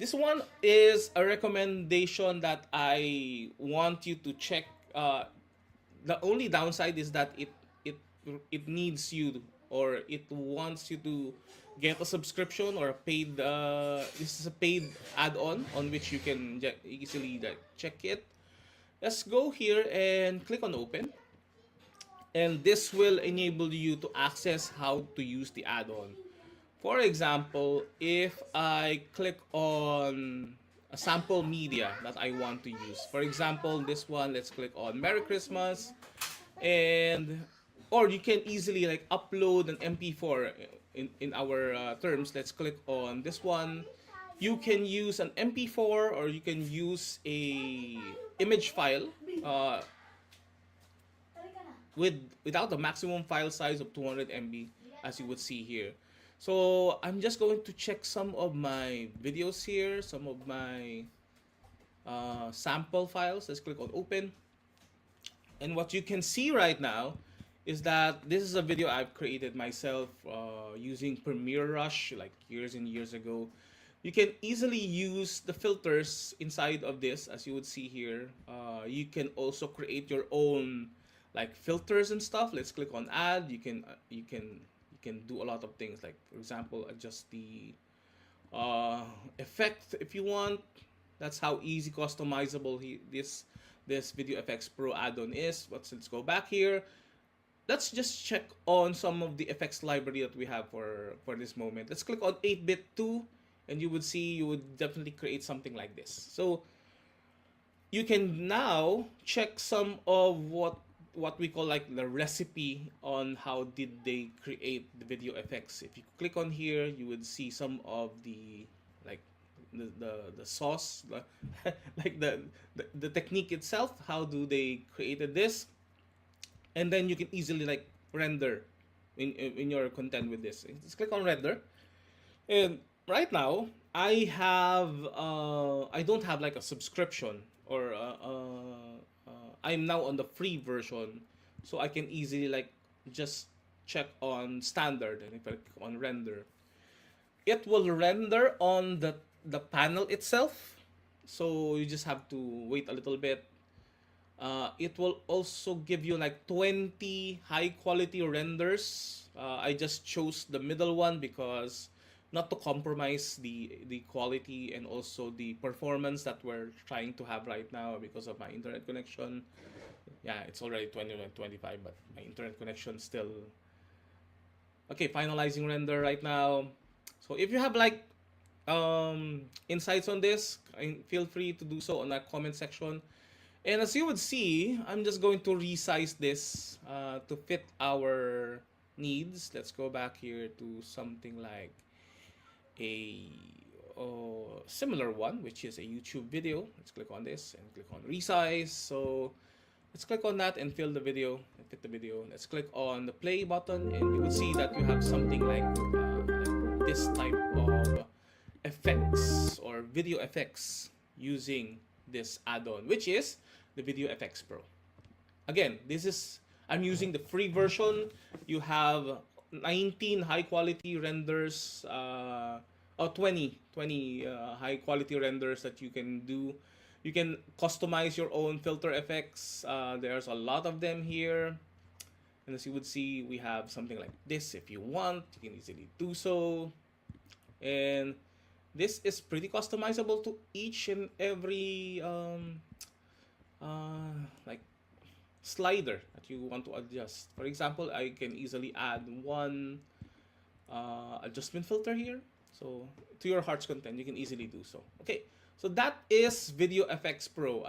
This one is a recommendation that I want you to check. The only downside is that it it needs you, or it wants you to get a subscription or a paid. This is a paid add-on on which you can easily check it. Let's go here and click on open, and this will enable you to access how to use the add-on. For example, if I click on a sample media that I want to use, for example, this one, let's click on Merry Christmas, and or you can easily like upload an MP4 in our terms. Let's click on this one. You can use an MP4 or you can use a image file uh, without the maximum file size of 200 MB, as you would see here. So I'm just going to check some of my videos here, some of my sample files. Let's click on open. And what you can see right now is that this is a video I've created myself using Premiere Rush like years and years ago. You can easily use the filters inside of this, as you would see here. You can also create your own like filters and stuff. Let's click on add. You can do a lot of things, like for example adjust the effect if you want. That's how easy customizable this Video Effects Pro add-on is. But let's go back here. Let's just check on some of the effects library that we have for this moment. Let's click on 8-bit 2, and you would see you would definitely create something like this. So you can now check some of what we call like the recipe on how did they create the video effects. If you click on here, you would see some of the like the sauce, like the technique itself. How do they created this? And then you can easily like render in your content with this. Just click on render, and right now I don't have like a subscription, or I'm now on the free version, so I can easily like just check on standard, and if I click on render, it will render on the panel itself. So you just have to wait a little bit. It will also give you like 20 high quality renders. I just chose the middle one because not to compromise the quality and also the performance that we're trying to have right now because of my internet connection. Yeah, it's already 2025, but my internet connection still. Okay, finalizing render right now. So if you have like insights on this, feel free to do so on that comment section. And as you would see, I'm just going to resize this to fit our needs. Let's go back here to something like a similar one, which is a YouTube video. Let's click on this and click on resize. So let's click on that and fill the video and fit the video. Let's click on the play button, and you will see that you have something like this type of effects or video effects using this add-on, which is the Video Effects Pro. Again, I'm using the free version. You have 19 high quality renders, 20 high quality renders that you can do. You can customize your own filter effects. There's a lot of them here. And as you would see, we have something like this. If you want, you can easily do so. And this is pretty customizable to each and every like slider that you want to adjust. For example, I can easily add one adjustment filter here. So to your heart's content, you can easily do so. Okay, so that is Video Effects Pro.